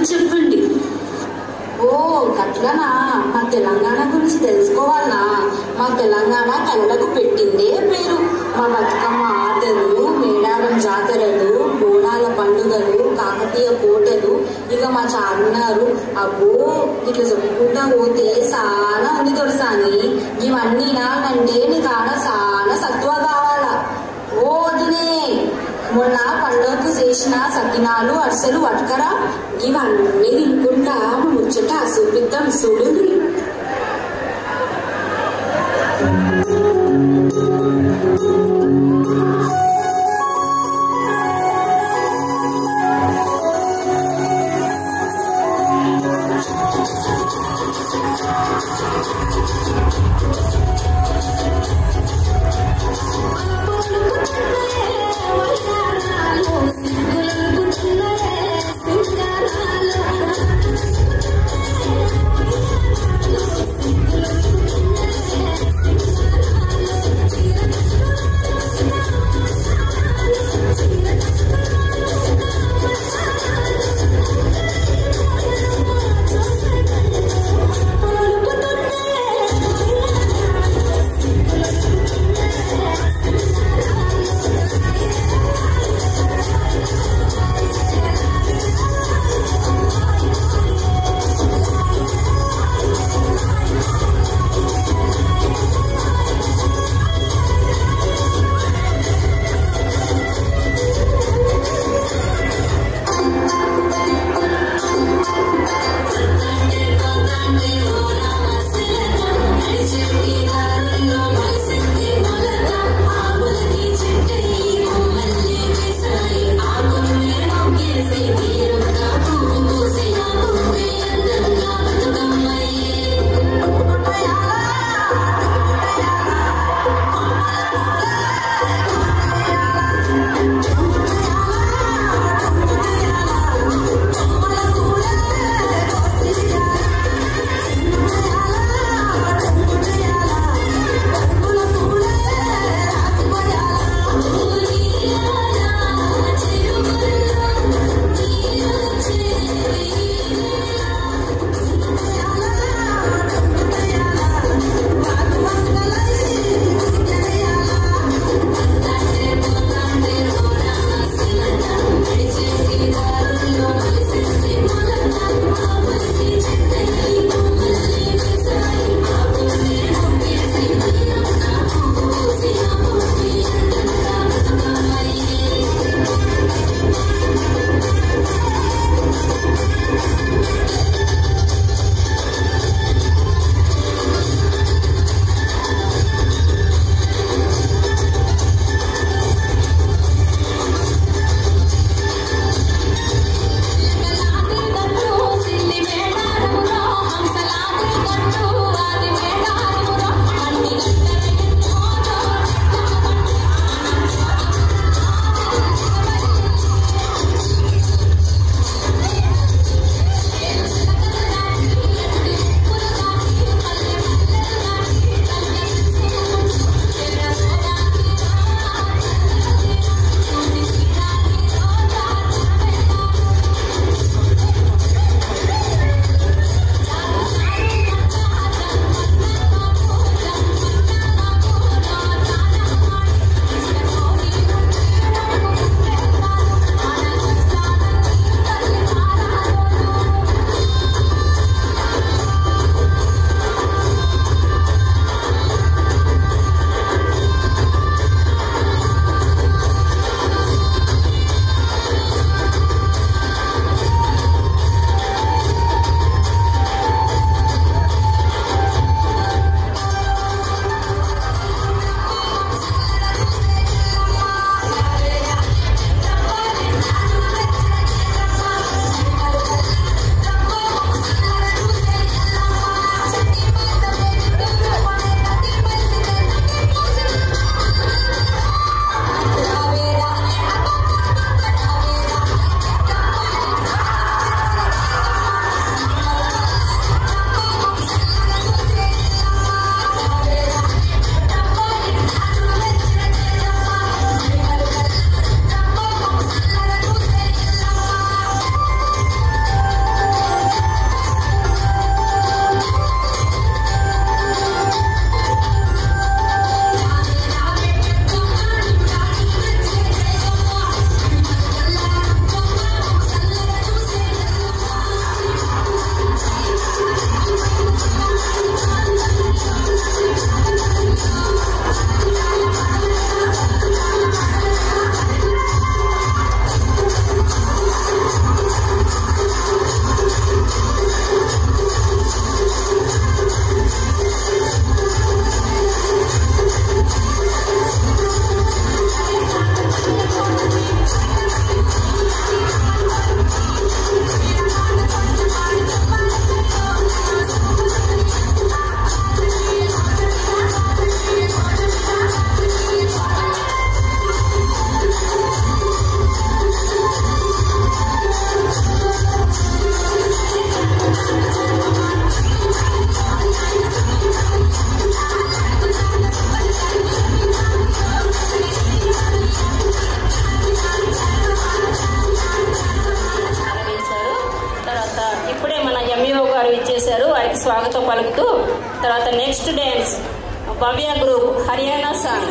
చెప్పండి. ఓ గట్లనా? మా తెలంగాణ గురించి తెలుసుకోవాలనా? మా తెలంగాణ కళలకు పెట్టిందే పేరు. మా బతుకమ్మ ఆటలు, మేడారం జాతరలు, బోనాల పండుగలు, కాకతీయ కోటలు, ఇక మా చార్మినారు. అబ్బో ఇట్లా చెప్పుకుంటా పోతే చాలా ఉంది దొరసాని. ఇవన్నీ నాకంటే నీకు ఆడ చాలా సత్వ కావాలా. ఓ వదినే, మొన్న పండుగకు చేసిన సకినాలు అరిసెలు పట్టుకరా. ఇవన్నీ తినుకుంటా ముచ్చట చూపిద్దాం చూడుండ్రి. ఆశీర్వాదాలతో పలుకుతూ తర్వాత నెక్స్ట్ డ్యాన్స్ భవ్య గ్రూప్ హర్యానా సాంగ్.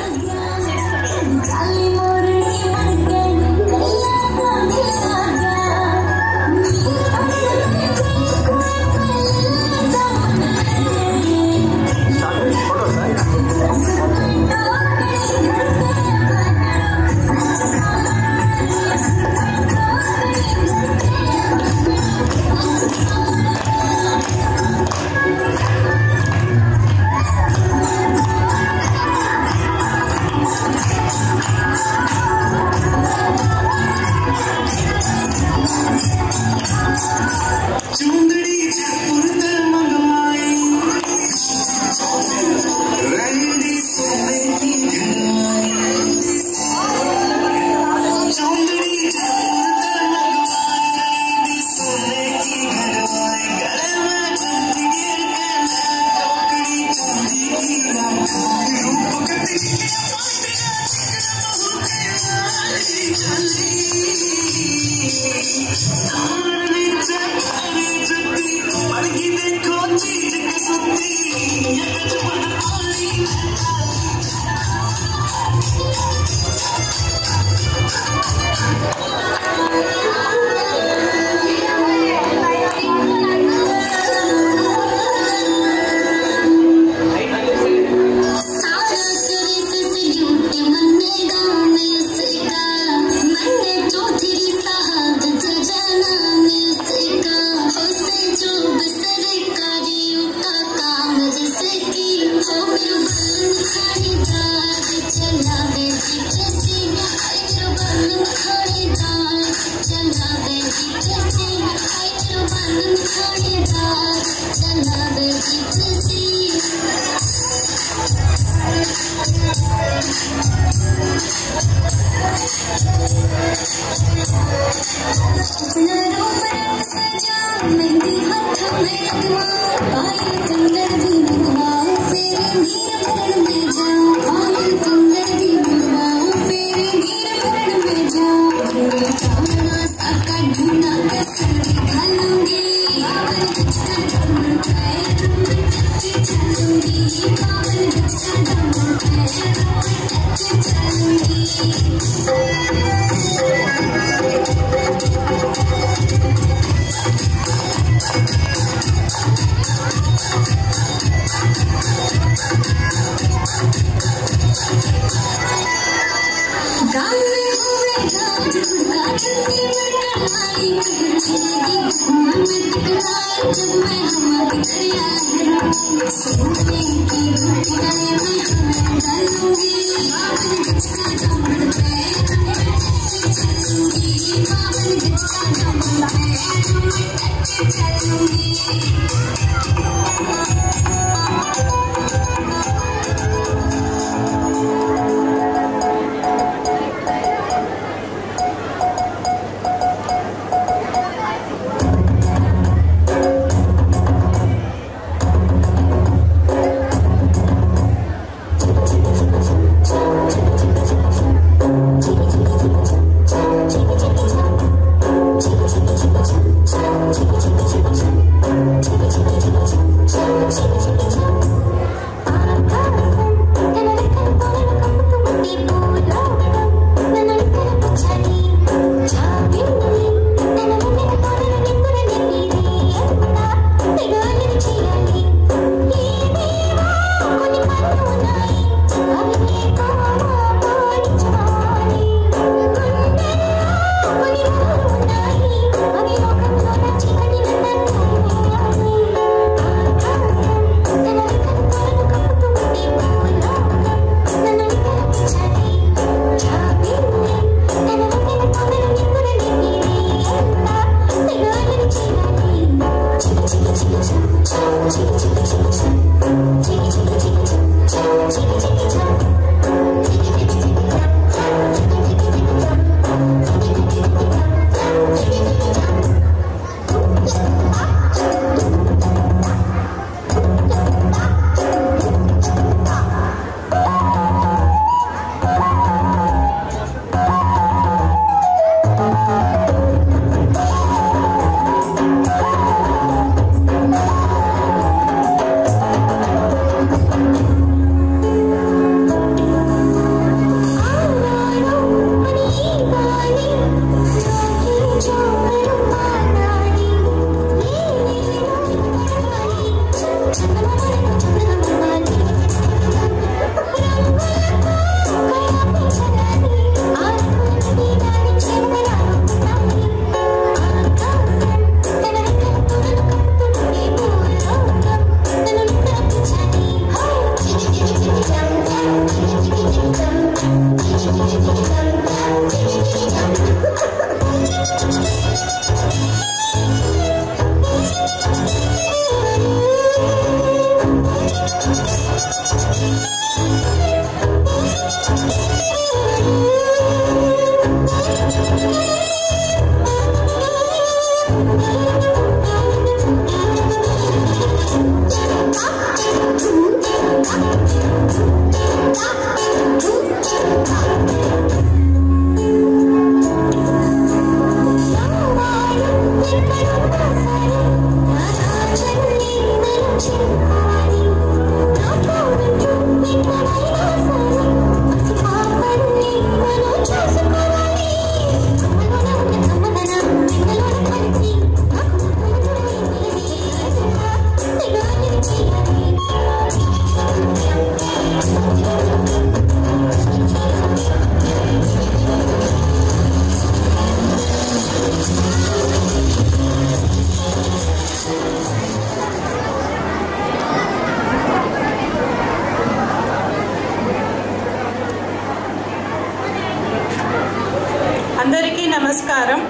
అందరికీ నమస్కారం.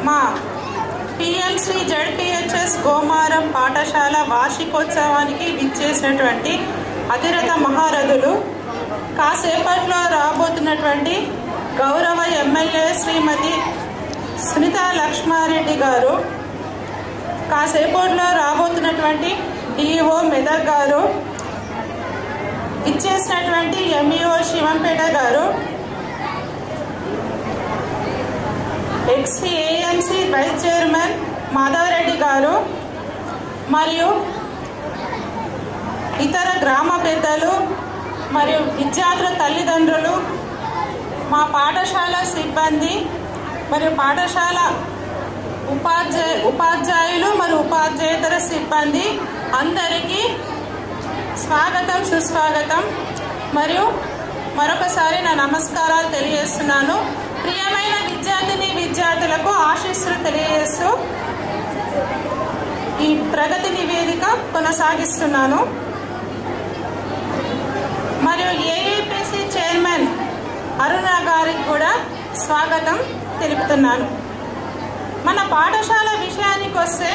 మా పిఎంసి జెడ్పిహెచ్ఎస్ గోమారం పాఠశాల వార్షికోత్సవానికి విచ్చేసినటువంటి అతిరథ మహారథులు, కాసేపట్లో రాబోతున్నటువంటి గౌరవ ఎమ్మెల్యే శ్రీమతి సునీతా లక్ష్మారెడ్డి గారు, కాసేపట్లో రాబోతున్నటువంటి డిఓ మెదక్ గారు, ఇచ్చేసినటువంటి ఎంఈఓ శివంపేట గారు, ఎక్స్ఏఎంసీ వైస్ చైర్మన్ మాధవరెడ్డి గారు మరియు ఇతర గ్రామ పెద్దలు మరియు విద్యార్థుల తల్లిదండ్రులు, మా పాఠశాల సిబ్బంది మరియు పాఠశాల ఉపాధ్యాయులు మరియు ఉపాధ్యాయేతర సిబ్బంది అందరికీ స్వాగతం, సుస్వాగతం. మరియు మరొకసారి నా నమస్కారాలు తెలియజేస్తున్నాను. ప్రియమైన విద్యార్థులకు ఆశీస్సులు తెలియజేస్తూ ఈ ప్రగతి నివేదిక కొనసాగిస్తున్నాను. మరియు ఏఏపీసీ చైర్మన్ అరుణ గారికి కూడా స్వాగతం తెలుపుతున్నాను. మన పాఠశాల విషయానికి వస్తే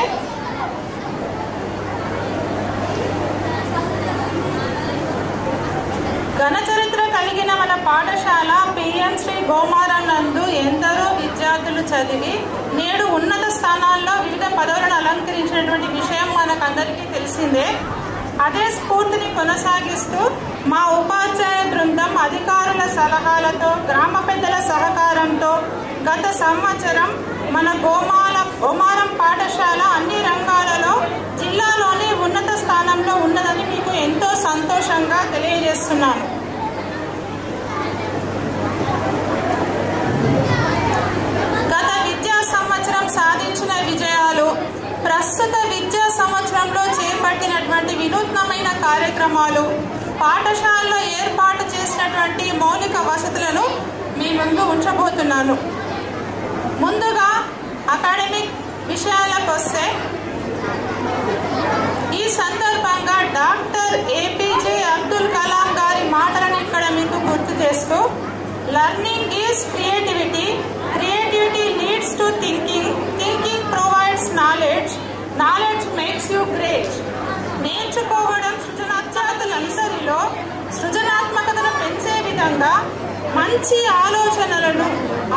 ఘన చరిత్ర కలిగిన మన పాఠశాల పిఎంసి గోమారం నందు ఎందరో విద్యార్థులు చదివి నేడు ఉన్నత స్థానాల్లో వివిధ పదవులను అలంకరించినటువంటి విషయం మనకందరికీ తెలిసిందే. అదే స్ఫూర్తిని కొనసాగిస్తూ మా ఉపాధ్యాయ బృందం అధికారుల సలహాలతో, గ్రామ పెద్దల సహకారంతో గత సంవత్సరం మన గోమారం పాఠశాల అన్ని రంగాలలో జిల్లాలోనే ఉన్నత స్థానంలో ఉన్నదని మీకు ఎంతో సంతోషంగా తెలియజేస్తున్నాను. గత విద్యా సంవత్సరం సాధించిన విజయాలు, ప్రస్తుత విద్యా సంవత్సరంలో చేపట్టినటువంటి వినూత్నమైన కార్యక్రమాలు, పాఠశాలలో ఏర్పాటు చేసినటువంటి మౌలిక వసతులను మీ ముందు ఉంచబోతున్నాను. ముందుగా అకాడమిక్ విషయాలకు వస్తే, ఈ సందర్భంగా డాక్టర్ ఏపీజే అబ్దుల్ కలాం గారి మాటలను ఇక్కడ మీకు గుర్తు చేస్తూ, learning is creativity, creativity leads to thinking, thinking provides knowledge, knowledge makes you great. నేర్చుకోవడం సృజనాత్మకతలందరిలో సృజనాత్మకతను పెంచే విధంగా మంచి ఆలోచనలను,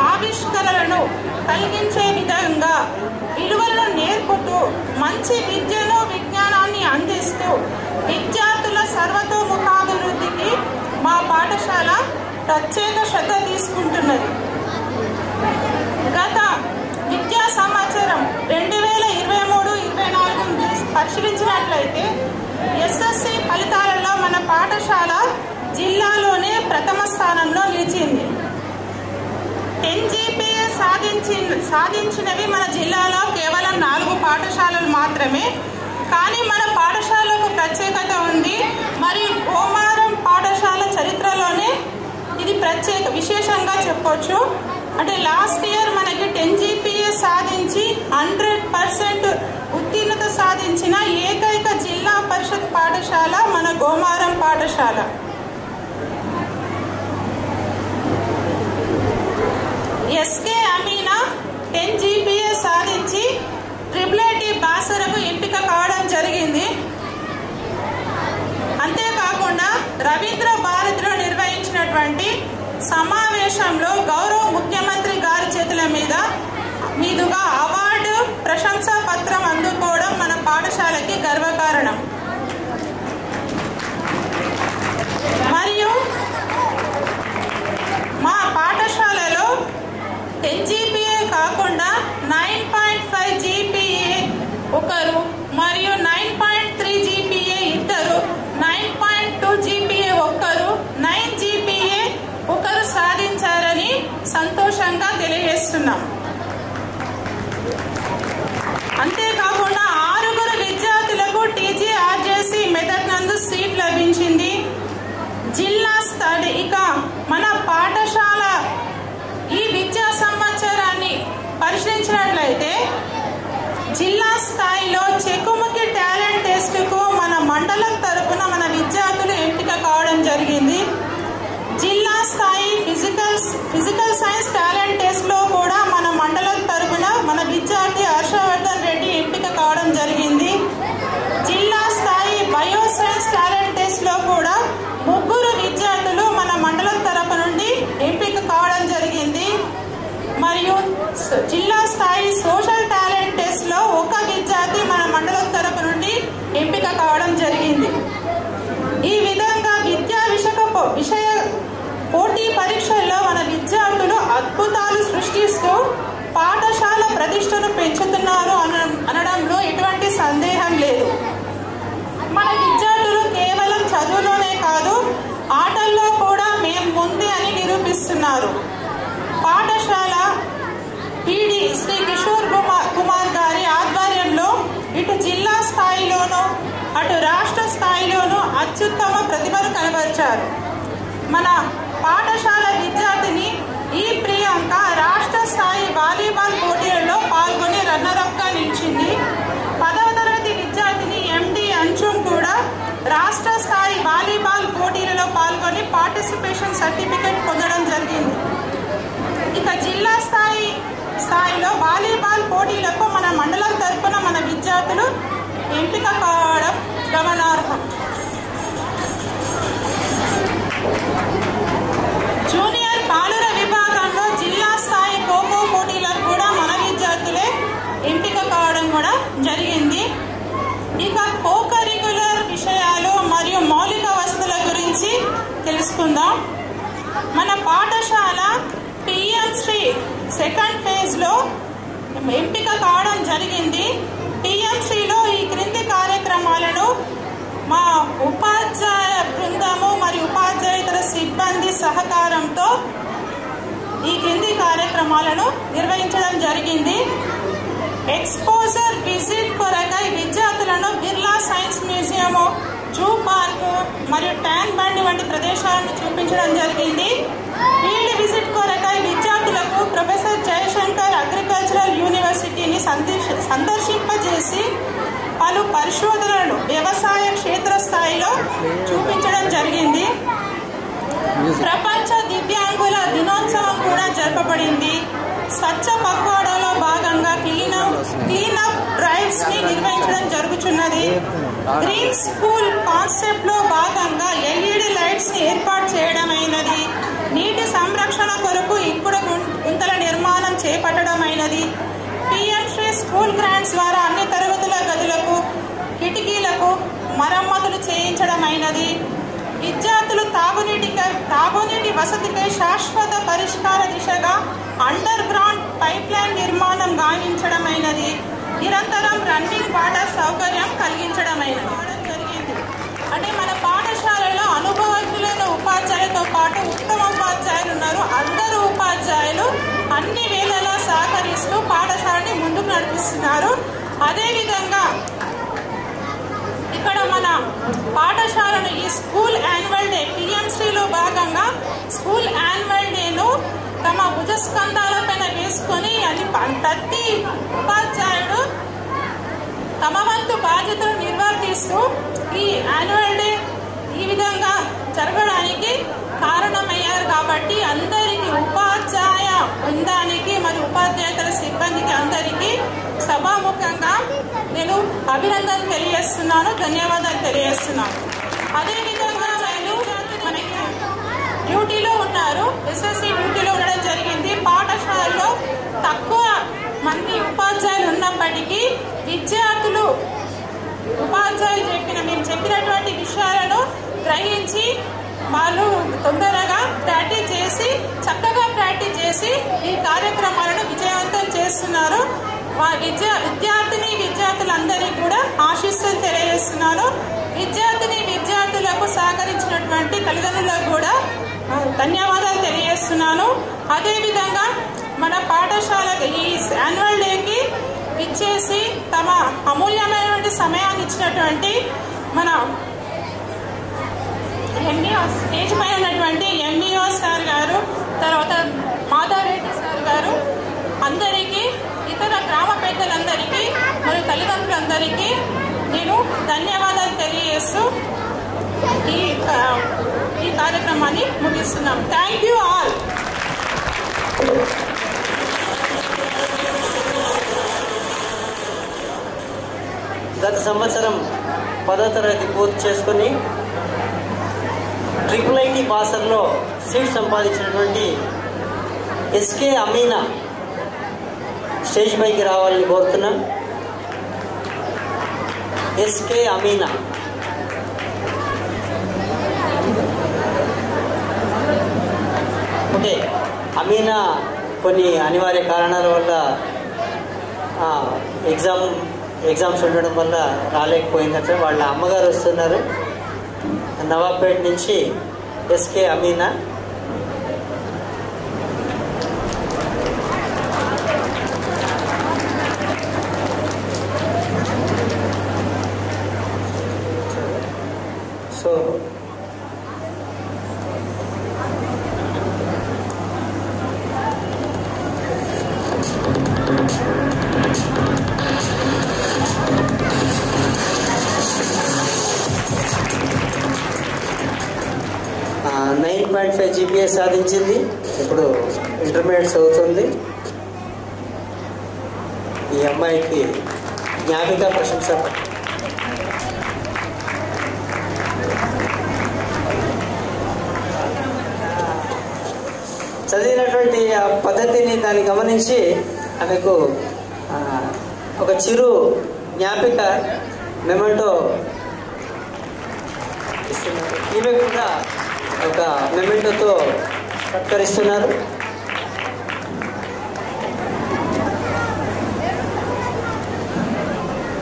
ఆవిష్కరణలను కలిగించే విధంగా విలువలను నేర్పుతూ మంచి విద్యను, విజ్ఞానాన్ని అందిస్తూ విద్యార్థుల సర్వతోముఖాభివృద్ధికి మా పాఠశాల ప్రత్యేక శ్రద్ధ తీసుకుంటున్నది. గత విద్యా సంవత్సరం 2023-24 పరిశీలించినట్లయితే ఎస్ఎస్సి ఫలితాలలో మన పాఠశాల జిల్లాలోనే ప్రథమ స్థానంలో నిలిచింది. 10 GPA సాధించినవి మన జిల్లాలో కేవలం 4 పాఠశాలలు మాత్రమే. కానీ మన పాఠశాలకు ప్రత్యేకత ఉంది. మరియు గోమారం పాఠశాల చరిత్రలోనే ఇది విశేషంగా చెప్పొచ్చు. అంటే లాస్ట్ ఇయర్ మనకి 10 GPA సాధించి 100% ఉత్తీర్ణత సాధించిన ఏకైక జిల్లా పరిషత్ పాఠశాల మన గోమారం పాఠశాల. SK అమీనా 10 GPA సాధించి IIIT బాసరకు ఎంపిక కావడం జరిగింది. అంతేకాకుండా రవీంద్ర భారతిలో నిర్వహించినటువంటి సమావేశంలో గౌరవ ముఖ్యమంత్రి గారి చేతుల మీదుగా అవార్డు ప్రశంసా పత్రం అందుకోవడం మన పాఠశాలకి గర్వకారణం. మరియు మా పాఠశాలలో 10 GPA కాకుండా 9.5 GPA ఒకరు మరియు 9.3 GPA ఇద్దరు, 9.2 GPA ఒకరు, 9 GPA ఒకరు సాధించారని సంతోషంగా తెలియజేస్తున్నాం. అంతేకాకుండా 6 విద్యార్థులకు TGRJC మెథడ్ నందు సీట్ లభించింది. జిల్లా స్థాయి ఇక మన పాఠశాల ఈ విద్యా సంవత్సరాన్ని పరిశీలించినట్లయితే జిల్లా స్థాయిలో చెక్కుముకి టాలెంట్ టెస్ట్కు మన మండలం తరపున మన విద్యార్థులు ఎంపిక కావడం జరిగింది. జిల్లా స్థాయి ఫిజికల్ సైన్స్ టాలెంట్ టెస్ట్లో కూడా మన మండలం తరపున మన విద్యార్థి హర్షవర్ధన్ రెడ్డి ఎంపిక కావడం జరిగింది. జిల్లా స్థాయి బయో సైన్స్ టాలెంట్ టెస్ట్లో కూడా 3 విద్యార్థులు మన మండలం తరపు నుండి ఎంపిక కావడం జరిగింది. మరియు జిల్లా స్థాయి సోషల్ టాలెంట్ టెస్ట్లో 1 విద్యార్థి మన మండలం తరపు నుండి ఎంపిక కావడం జరిగింది. ఈ విధంగా విద్యా విషయ పోటీ పరీక్షల్లో మన విద్యార్థులు అద్భుతాలు సృష్టిస్తూ పాఠశాల ప్రతిష్టను పెంచుతున్నారు అనడంలో ఎటువంటి సందేహం లేదు. మన విద్యార్థులు కేవలం చదువులోనే కాదు ఆటల్లో కూడా మేము ముందే అని నిరూపిస్తున్నారు. పాఠశాల PD శ్రీ కిషోర్ కుమార్ గారి ఆధ్వర్యంలో ఇటు జిల్లా స్థాయిలోనూ అటు రాష్ట్ర స్థాయిలోనూ అత్యుత్తమ ప్రతిభను కనబరిచారు. మన పాఠశాల విద్యార్థిని ఈ ప్రియాంక రాష్ట్ర స్థాయి వాలీబాల్ పోటీలలో పాల్గొని రన్నరప్గా నిలిచింది. 10వ తరగతి విద్యార్థిని MD అంచుమ్ కూడా రాష్ట్ర స్థాయి వాలీబాల్ పోటీలలో పాల్గొని పార్టిసిపేషన్ సర్టిఫికెట్ పొందడం జరిగింది. ఇక జిల్లా స్థాయిలో వాలీబాల్ పోటీలకు మన మండలం తరపున మన విద్యార్థులు ఎంపిక కావడం గమనార్హం. జూనియర్ బాలుర విభాగంలో జిల్లా స్థాయి ఖోఖో పోటీలకు కూడా మన విద్యార్థులే ఎంపిక కావడం కూడా జరిగింది. ఇక కోకరికులర్ విషయాలు మరియు మౌలిక వసతుల గురించి తెలుసుకుందాం. మన పాఠశాల PM శ్రీ 2nd ఫేజ్లో ఎంపిక కావడం జరిగింది. TMCలో ఈ క్రింది కార్యక్రమాలను మా ఉపాధ్యాయ బృందము మరియు ఉపాధ్యాయేతర సిబ్బంది సహకారంతో ఈ క్రింది కార్యక్రమాలను నిర్వహించడం జరిగింది. ఎక్స్పోజర్ విజిట్ కొరకై విద్యార్థులను Birla science museum, zoo park మరియు ట్యాంక్ బండి వంటి ప్రదేశాలను చూపించడం జరిగింది. ఫీల్డ్ విజిట్ కొరకై విద్యార్థులకు ప్రొఫెసర్ జయశంకర్ అగ్రికల్చరల్ యూనివర్సిటీని సందర్శింపజేసి పలు పరిశోధనలను వ్యవసాయ క్షేత్ర స్థాయిలో చూపించడం జరిగింది. ప్రపంచ దివ్యాంగుల దినోత్సవం కూడా జరపబడింది. స్వచ్ఛ పక్వాడాలో భాగంగా క్లీనప్ డ్రైవ్స్ ని నిర్వహించడం జరుగుతున్నది. గ్రీన్ స్కూల్ కాన్సెప్ట్ లో భాగంగా LED లైట్స్ ని ఏర్పాటు చేయడమైనది. నీటి సంరక్షణ కొరకు ఇంకుడు గుంతల నిర్మాణం చేపట్టడమైనది. PM శ్రీ స్కూల్ గ్రాంట్స్ ద్వారా అన్ని తరగతుల గదులకు కిటికీలకు మరమ్మతులు చేయించడమైనది. విద్యార్థులు తాగునీటి వసతికై శాశ్వత పరిష్కార దిశగా అండర్ గ్రౌండ్ పైప్ లైన్ నిర్మాణం గావించడమైనది. నిరంతరం రన్నింగ్ వాటర్ సౌకర్యం కలిగించడమైనది జరిగింది. అంటే మన పాఠశాలలో అనుభవజ్ఞులైన ఉపాధ్యాయులతో పాటు ఉత్తమ ఉపాధ్యాయులు ఉన్నారు. అందరూ ఉపాధ్యాయులు అన్ని వేళలా సహకరిస్తూ పాఠశాలని ముందుకు నడిపిస్తున్నారు. అదేవిధంగా మన పాఠశాలను ఈ స్కూల్ యాన్యువల్ డే పిఎంశ్రీలో భాగంగా స్కూల్ యాన్యువల్ డేను తమ భుజస్కంధాలపైన వేసుకొని అది ప్రతి ఉపాధ్యాయుడు తమ వంతు బాధ్యతలు నిర్వర్తిస్తూ ఈ యాన్యువల్ డే ఈ విధంగా జరగడానికి కారణమయ్యారు. కాబట్టి అందరికీ ఉపాధ్యాయ బృందానికి మరియు ఉపాధ్యాయుల సిబ్బందికి అందరికీ సభాముఖంగా నేను అభినందనలు తెలియజేస్తున్నాను, ధన్యవాదాలు తెలియజేస్తున్నాను. అదేవిధంగా మనకి డ్యూటీలో ఉన్నారు, ఎస్ఎస్సి డ్యూటీలో ఉండడం జరిగింది. పాఠశాలలో తక్కువ మంది ఉపాధ్యాయులు ఉన్నప్పటికీ విద్యార్థులు ఉపాధ్యాయులు మేము చెప్పినటువంటి విషయాలను గ్రహించి వాళ్ళు తొందరగా ప్రాక్టీస్ చేసి చక్కగా ప్రాక్టీస్ చేసి ఈ కార్యక్రమాలను విజయవంతం చేస్తున్నారు. విద్యార్థులందరికీ కూడా ఆశీస్సులు తెలియజేస్తున్నాను. విద్యార్థులకు సహకరించినటువంటి తల్లిదండ్రులకు కూడా ధన్యవాదాలు తెలియజేస్తున్నాను. అదేవిధంగా మన పాఠశాలకు ఈ యాన్యువల్ డేకి విచ్చేసి తమ అమూల్యమైనటువంటి సమయాన్ని ఇచ్చినటువంటి మన స్టేజ్ పైన ఉన్నటువంటి ఎంఈఓ సార్ గారు, తర్వాత మాధవరెడ్డి సార్ గారు, అందరికీ ఇతర గ్రామ పెద్దలందరికీ మరియు తల్లిదండ్రులందరికీ నేను ధన్యవాదాలు తెలియజేస్తూ ఈ కార్యక్రమాన్ని ముగిస్తున్నాం. Thank you all. గత సంవత్సరం 10వ తరగతి పూర్తి చేసుకుని IIIT బాసర్లో సీట్ సంపాదించినటువంటి ఎస్కే అమీనా స్టేజ్ పైకి రావాలని కోరుతున్నాం. ఎస్కే అమీనా. ఓకే, అమీనా కొన్ని అనివార్య కారణాల వల్ల ఎగ్జామ్స్ ఉండడం వల్ల రాలేకపోయిందంటే వాళ్ళ అమ్మగారు వస్తున్నారు నవాబ్పేట నుంచి. ఎస్కే అమీనా. సో .5 GPA సాధించింది. ఇప్పుడు ఇంటర్మీడియట్ చదువుతుంది. ఈ అమ్మాయికి జ్ఞాపిక ప్రశంస. చదివినటువంటి ఆ పద్ధతిని దాన్ని గమనించి ఆమెకు ఒక చిరు జ్ఞాపిక మెమెంటో ఇస్తున్నారు. ఈమె కూడా ఒక మెమెంటోతో సత్కరిస్తున్నారు.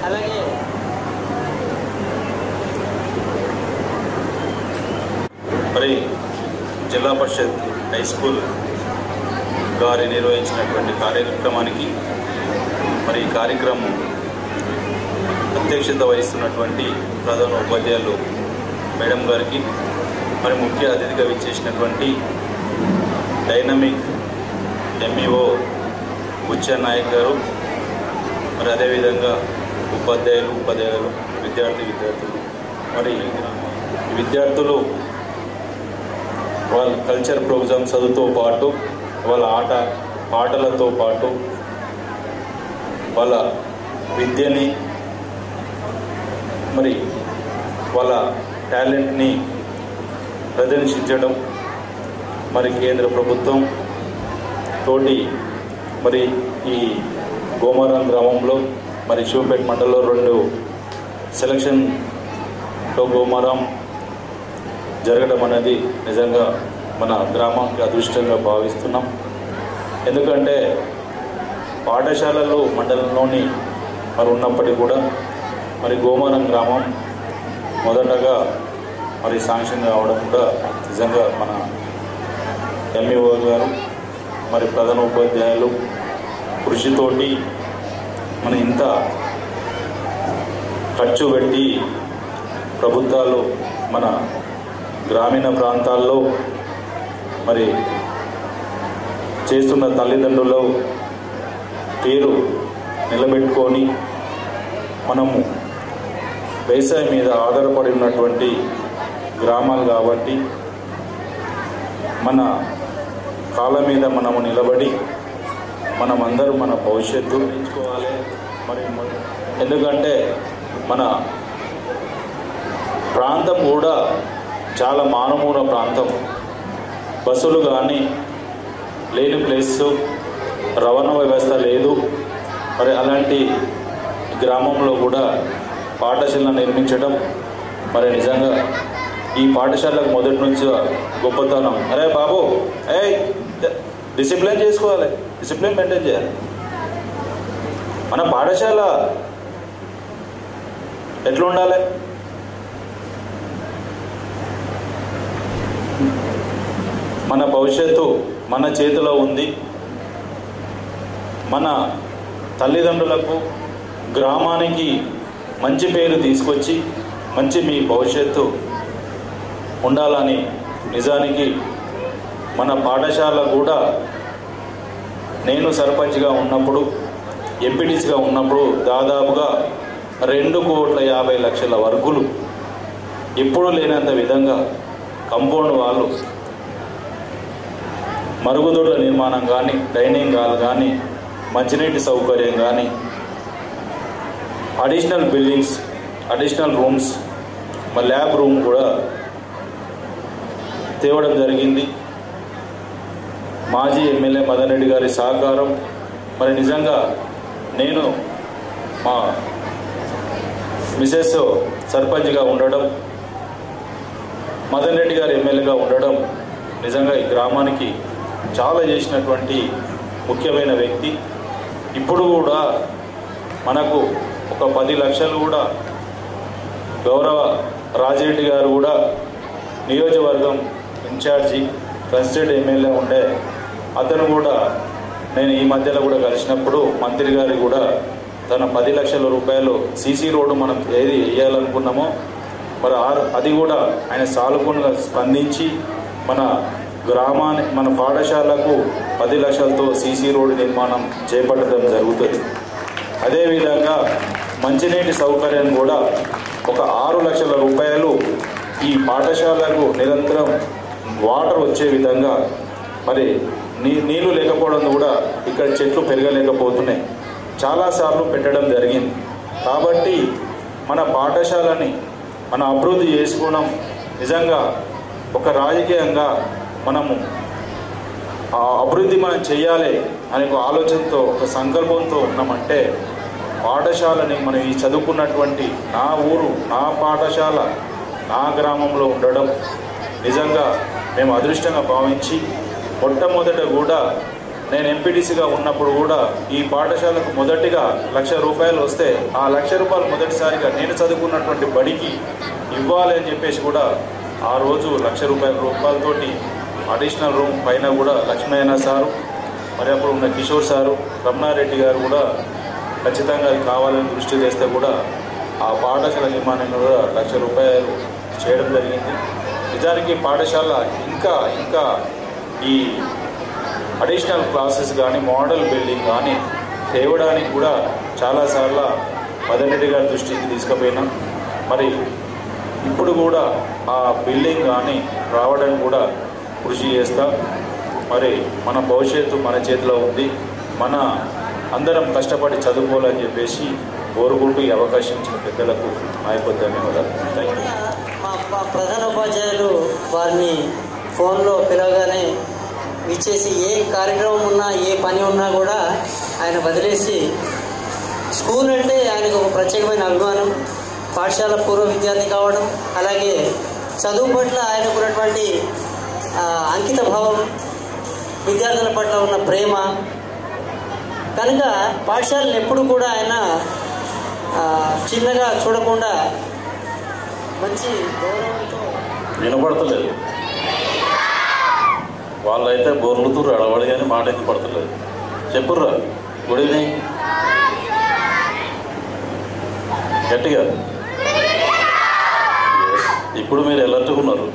అలాగే మరి జిల్లా పరిషత్ హై స్కూల్ గారి నిర్వహించినటువంటి కార్యక్రమానికి మరి ఈ కార్యక్రమం అధ్యక్షత వహిస్తున్నటువంటి ప్రధాన ఉపాధ్యాయులు మేడం గారికి, మరి ముఖ్య అతిథిగా విచ్చేసినటువంటి డైనమిక్ ఎంఈఓ బుచ్చ నాయక్ గారు, మరి అదేవిధంగా ఉపాధ్యాయులు విద్యార్థులు మరి విద్యార్థులు వాళ్ళ కల్చర్ ప్రోగ్రామ్ చదువుతో పాటు వాళ్ళ పాటలతో పాటు వాళ్ళ విద్యని మరి వాళ్ళ టాలెంట్ని ప్రదర్శించడం మరి కేంద్ర ప్రభుత్వం తోటి మరి ఈ గోమారం గ్రామంలో మరి శివపేట మండలంలో 2 సెలక్షన్లో గోమారం జరగడం అనేది నిజంగా మన గ్రామానికి అదృష్టంగా భావిస్తున్నాం. ఎందుకంటే పాఠశాలలు మండలంలోని మరి ఉన్నప్పటికీ కూడా మరి గోమారం గ్రామం మొదటగా మరి శాంక్షన్ కావడం కూడా నిజంగా మన ఎంఈఓ గారు మరి ప్రధాన ఉపాధ్యాయులు కృషితోటి మన ఇంత ఖర్చు పెట్టి ప్రభుత్వాలు మన గ్రామీణ ప్రాంతాల్లో మరి చేస్తున్న తల్లిదండ్రులు పేరు నిలబెట్టుకొని మనము వ్యవసాయం మీద ఆధారపడి ఉన్నటువంటి గ్రామాలు కాబట్టి మన కాళ్ళ మీద మనము నిలబడి మనమందరూ మన భవిష్యత్తు ఎంచుకోవాలి. మరి ఎందుకంటే మన ప్రాంతం కూడా చాలా మారుమూల ప్రాంతం, బస్సులు కానీ లేని ప్లేస్, రవాణా వ్యవస్థ లేదు. మరి అలాంటి గ్రామంలో కూడా పాఠశాలను నిర్మించడం మరి నిజంగా ఈ పాఠశాలకు మొదటి నుంచి గొప్పతనం. అరే బాబు, డిసిప్లిన్ చేసుకోవాలి, డిసిప్లిన్ మెయింటైన్ చేయాలి. మన పాఠశాల ఎట్లా ఉండాలి? మన భవిష్యత్తు మన చేతిలో ఉంది. మన తల్లిదండ్రులకు, గ్రామానికి మంచి పేరు తీసుకొచ్చి మంచి మీ భవిష్యత్తు ఉండాలని నిజానికి మన పాఠశాల కూడా నేను సర్పంచ్గా ఉన్నప్పుడు, ఎంపీటీసీగా ఉన్నప్పుడు దాదాపుగా 2,50,00,000 వర్గులు ఎప్పుడూ లేనంత విధంగా కంపౌండ్ వాళ్ళు, మరుగుదొడ్ల నిర్మాణం కానీ, డైనింగ్ హాల్ కానీ, మంచినీటి సౌకర్యం కానీ, అడిషనల్ బిల్డింగ్స్, అడిషనల్ రూమ్స్, మా ల్యాబ్ రూమ్ కూడా తేవడం జరిగింది. మాజీ ఎమ్మెల్యే మదన్ రెడ్డి గారి సహకారం. మరి నిజంగా నేను మా మిసెస్ సర్పంచ్గా ఉండడం, మదన్ రెడ్డి గారు ఎమ్మెల్యేగా ఉండడం నిజంగా ఈ గ్రామానికి చాలా చేసినటువంటి ముఖ్యమైన వ్యక్తి. ఇప్పుడు కూడా మనకు ఒక 10 లక్షలు కూడా గౌరవ రాజిరెడ్డి గారు కూడా నియోజకవర్గం ఇన్ఛార్జి కన్స్టెంట్ ఎమ్మెల్యే ఉండే అతను కూడా నేను ఈ మధ్యలో కూడా కలిసినప్పుడు మంత్రి గారు కూడా తన 10 లక్షల రూపాయలు సీసీ రోడ్డు మనం ఏది వేయాలనుకున్నామో మరి అది కూడా ఆయన సానుకూలంగా స్పందించి మన గ్రామానికి, మన పాఠశాలకు 10 లక్షలతో సీసీ రోడ్డు నిర్మాణం చేపట్టడం జరుగుతుంది. అదేవిధంగా మంచినీటి సౌకర్యం కూడా ఒక 6 లక్షల రూపాయలు ఈ పాఠశాలకు నిరంతరం వాటర్ వచ్చే విధంగా, మరి నీళ్లు లేకపోవడం కూడా ఇక్కడ చెట్లు పెరగలేకపోతున్నాయి, చాలాసార్లు పెట్టడం జరిగింది. కాబట్టి మన పాఠశాలని మన అభివృద్ధి చేసుకోవడం నిజంగా ఒక రాజకీయంగా మనము ఆ అభివృద్ధి మనం చేయాలి అనే ఒక ఆలోచనతో, ఒక సంకల్పంతో ఉన్నామంటే పాఠశాలని మనం ఈ చదువుకున్నటువంటి నా ఊరు, నా పాఠశాల, నా గ్రామంలో ఉండడం నిజంగా మేము అదృష్టంగా భావించి మొట్టమొదట కూడా నేను ఎంపీటీసీగా ఉన్నప్పుడు కూడా ఈ పాఠశాలకు మొదటిగా 1,00,000 రూపాయలు వస్తే ఆ 1,00,000 రూపాయలు మొదటిసారిగా నేను చదువుకున్నటువంటి బడికి ఇవ్వాలి అని చెప్పేసి కూడా ఆ రోజు 1,00,000 రూపాయలతోటి అడిషనల్ రూమ్ పైన కూడా లక్ష్మయ్య సారు, మరి అప్పుడు ఉన్న కిషోర్ సారు, రమణారెడ్డి గారు కూడా ఖచ్చితంగా అది కావాలని దృష్టి చేస్తే కూడా ఆ పాఠశాల నిర్మాణం కూడా 1,00,000 రూపాయలు చేయడం జరిగింది. నిజానికి పాఠశాల ఇంకా ఈ అడిషనల్ క్లాసెస్ కానీ, మోడల్ బిల్డింగ్ కానీ తేవడానికి కూడా చాలాసార్లు మదన్ రెడ్డి గారి దృష్టికి తీసుకుపోయినాం. మరి ఇప్పుడు కూడా ఆ బిల్డింగ్ కానీ రావడానికి కూడా కృషి చేస్తాం. మరి మన భవిష్యత్తు మన చేతిలో ఉంది, మన అందరం కష్టపడి చదువుకోవాలని చెప్పేసి కోరుకుంటూ ఈ అవకాశం ఇచ్చిన పెద్దలకు నాయకులు ధన్యవాదాలు. Thank you. మా ప్రధాన ఉపాధ్యాయులు వారిని ఫోన్లో పిలవగానే ఇచ్చేసి ఏ కార్యక్రమం ఉన్నా, ఏ పని ఉన్నా కూడా ఆయన వదిలేసి, స్కూల్ అంటే ఆయనకు ఒక ప్రత్యేకమైన అభిమానం, పాఠశాల పూర్వ విద్యార్థి కావడం, అలాగే చదువు పట్ల ఆయనకు ఉన్నటువంటి అంకిత భావం, విద్యార్థుల పట్ల ఉన్న ప్రేమ కనుక పాఠశాలను ఎప్పుడు కూడా ఆయన చిన్నగా చూడకుండా మంచి గౌరవంతో. వినపడతలేదు, వాళ్ళైతే బోర్లుతూ అడవడి కానీ మాట ఎందుకు పడతలేదు. చెప్పుర్రా, గుడ్ ఈవినింగ్ గట్టిగా. ఇప్పుడు మీరు అలర్ట్గా ఉన్నారు.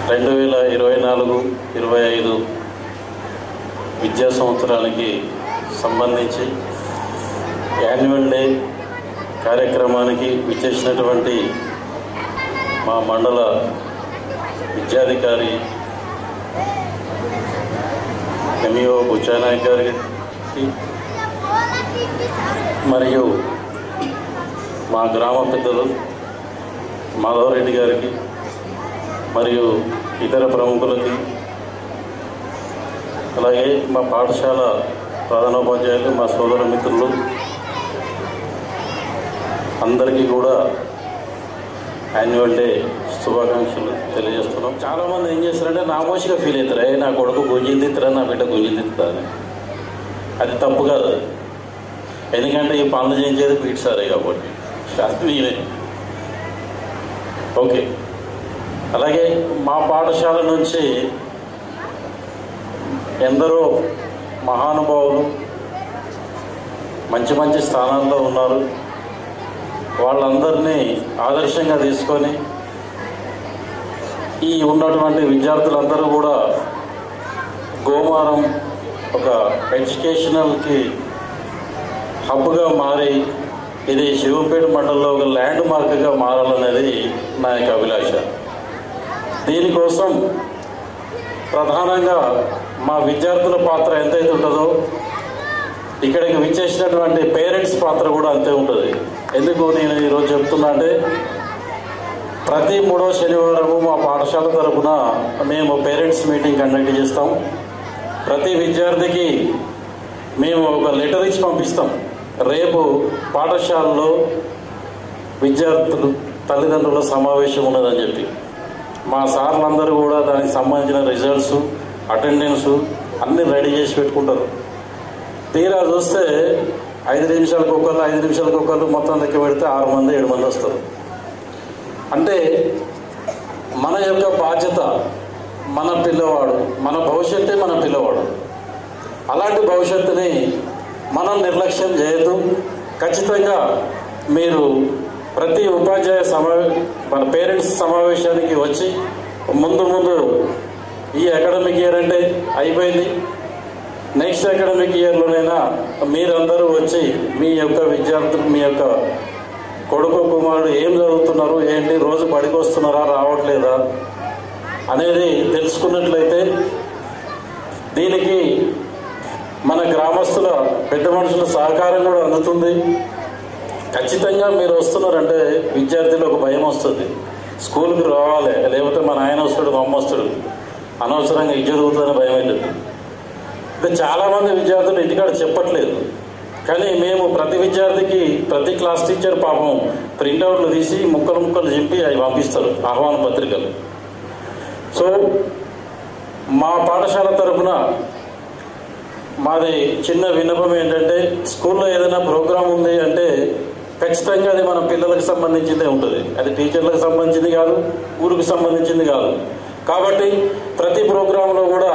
2024-25 విద్యా సంవత్సరానికి సంబంధించి యాన్యువల్ డే కార్యక్రమానికి విచ్చేసినటువంటి మా మండల విద్యాధికారి ఎంఈఓ బుచ్చానాయక్ గారికి మరియు మా గ్రామ పెద్దలు మాధవరెడ్డి గారికి మరియు ఇతర ప్రముఖులకి, అలాగే మా పాఠశాల ప్రధానోపాధ్యాయులు, మా సోదర మిత్రులు అందరికీ కూడా యాన్యువల్ డే శుభాకాంక్షలు తెలియజేస్తున్నాం. చాలామంది ఏం చేస్తారంటే నామోషిగా ఫీల్ అవుతారు, నా కొడుకు గుంజిందిస్తారా, నా బిడ్డ గుంజిందిస్తారా అని. అది తప్పు కాదు, ఎందుకంటే ఈ పనులు చేయించేది పీట్సారే కాబట్టి నేనే. ఓకే, అలాగే మా పాఠశాల నుంచి ఎందరో మహానుభావులు మంచి మంచి స్థానాల్లో ఉన్నారు. వాళ్ళందరినీ ఆదర్శంగా తీసుకొని ఈ ఉన్నటువంటి విద్యార్థులందరూ కూడా గోమారం ఒక ఎడ్యుకేషనల్కి హబ్గా మారి ఇది శివంపేట మండలంలో ఒక ల్యాండ్ మార్క్గా మారాలనేది నా యొక్క అభిలాష. దీనికోసం ప్రధానంగా మా విద్యార్థుల పాత్ర ఎంతైతే ఉంటుందో ఇక్కడికి విచ్చేసినటువంటి పేరెంట్స్ పాత్ర కూడా అంతే ఉంటుంది. ఎందుకు నేను ఈరోజు చెప్తున్నా అంటే, ప్రతి 3వ శనివారము మా పాఠశాల తరఫున మేము పేరెంట్స్ మీటింగ్ కండక్ట్ చేస్తాం. ప్రతి విద్యార్థికి మేము ఒక లెటర్ ఇచ్చి పంపిస్తాం, రేపు పాఠశాలలో విద్యార్థులు తల్లిదండ్రుల సమావేశం ఉన్నదని చెప్పి. మా సార్లందరూ కూడా దానికి సంబంధించిన రిజల్ట్స్, అటెండెన్స్ అన్నీ రెడీ చేసి పెట్టుకుంటారు. తీరా చూస్తే 5 నిమిషాలకు ఒకళ్ళు 5 నిమిషాలకు ఒకళ్ళు మొత్తం లెక్క పెడితే 6 మంది 7 మంది వస్తారు. అంటే మన యొక్క బాధ్యత మన పిల్లవాడు, మన భవిష్యత్తే మన పిల్లవాడు. అలాంటి భవిష్యత్తుని మనం నిర్లక్ష్యం చేయొద్దు. ఖచ్చితంగా మీరు ప్రతి ఉపాధ్యాయ మన పేరెంట్స్ సమావేశానికి వచ్చి ముందు ఈ అకాడమిక్ ఇయర్ అంటే అయిపోయింది, నెక్స్ట్ అకాడమిక్ ఇయర్లోనైనా మీరందరూ వచ్చి మీ యొక్క విద్యార్థులు, మీ యొక్క కొడుకు కుమారుడు ఏం చదువుతున్నారు, ఏంటి, రోజు బడికి వస్తున్నారా, రావట్లేదా అనేది తెలుసుకున్నట్లయితే దీనికి మన గ్రామస్తుల పెద్ద మనుషుల సహకారం కూడా అందుతుంది. ఖచ్చితంగా మీరు వస్తున్నారంటే విద్యార్థులు ఒక భయం వస్తుంది, స్కూల్కి రావాలి, లేకపోతే మా నాయన వస్తాడు, మా అమ్మ వస్తాడు, అనవసరంగా ఇది చదువుతుందని భయం అవుతుంది. అంటే చాలామంది విద్యార్థులు ఇంటికాడ చెప్పట్లేదు, కానీ మేము ప్రతి విద్యార్థికి ప్రతి క్లాస్ టీచర్ పాపం ప్రింట్అవుట్లు తీసి ముక్కలు చింపి అవి పంపిస్తారు, ఆహ్వాన పత్రికలు. సో మా పాఠశాల తరఫున మాది చిన్న విన్నపం ఏంటంటే, స్కూల్లో ఏదైనా ప్రోగ్రాం ఉంది అంటే ఖచ్చితంగా అది మన పిల్లలకు సంబంధించిందే ఉంటుంది, అది టీచర్లకు సంబంధించింది కాదు, ఊరికి సంబంధించింది కాదు. కాబట్టి ప్రతి ప్రోగ్రాంలో కూడా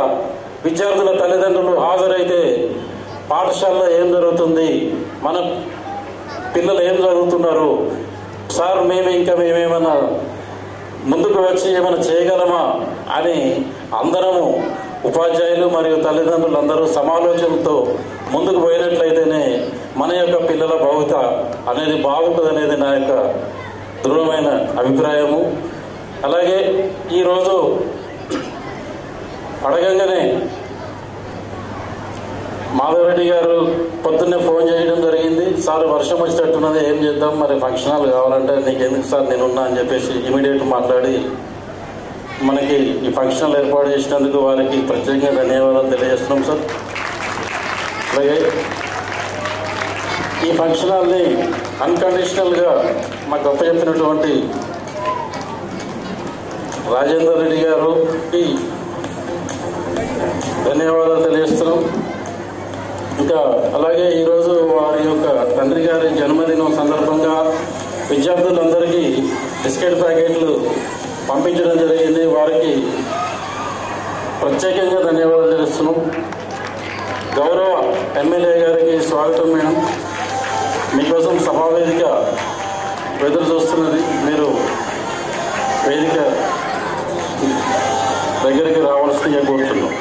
విద్యార్థుల తల్లిదండ్రులు హాజరైతే పాఠశాలలో ఏం జరుగుతుంది, మన పిల్లలు ఏం చదువుతున్నారు, సార్ మేమేమన్నా ముందుకు వచ్చి ఏమైనా చేయగలమా అని అందరము ఉపాధ్యాయులు మరియు తల్లిదండ్రులు అందరూ సమాలోచనతో ముందుకు పోయినట్లయితేనే మన యొక్క పిల్లల భవిత అనేది బాగుంటుంది అనేది నా యొక్క దృఢమైన అభిప్రాయము. అలాగే ఈరోజు అడగంగానే మాధవరెడ్డి గారు పొద్దున్నే ఫోన్ చేయడం జరిగింది, సార్ వర్షం వచ్చేటట్టున్నది, ఏం చేద్దాం, మరి ఫంక్షన్ హాల్ కావాలంటే నీకు ఎందుకు సార్ నేనున్నా అని చెప్పేసి ఇమీడియట్ మాట్లాడి మనకి ఈ ఫంక్షన్ హాల్ ఏర్పాటు చేసినందుకు వారికి ప్రత్యేకంగా ధన్యవాదాలు తెలియజేస్తున్నాం సార్. అలాగే ఈ ఫంక్షన్ హాల్ని అన్కండిషనల్గా మాకు అప్పచెప్పినటువంటి రాజేందర్ రెడ్డి గారికి ధన్యవాదాలు తెలియజేస్తున్నాం. ఇంకా అలాగే ఈరోజు వారి యొక్క తండ్రి గారి జన్మదినం సందర్భంగా విద్యార్థులందరికీ బిస్కెట్ ప్యాకెట్లు పంపించడం జరిగింది, వారికి ప్రత్యేకంగా ధన్యవాదాలు తెలుస్తున్నాం. గౌరవ ఎమ్మెల్యే గారికి స్వాగతం మేడం, మీకోసం సభావేదిక ఎదురు చూస్తున్నది. మీరు వేదిక దగ్గరికి రావాల్సిందిగా కోరుతున్నాం.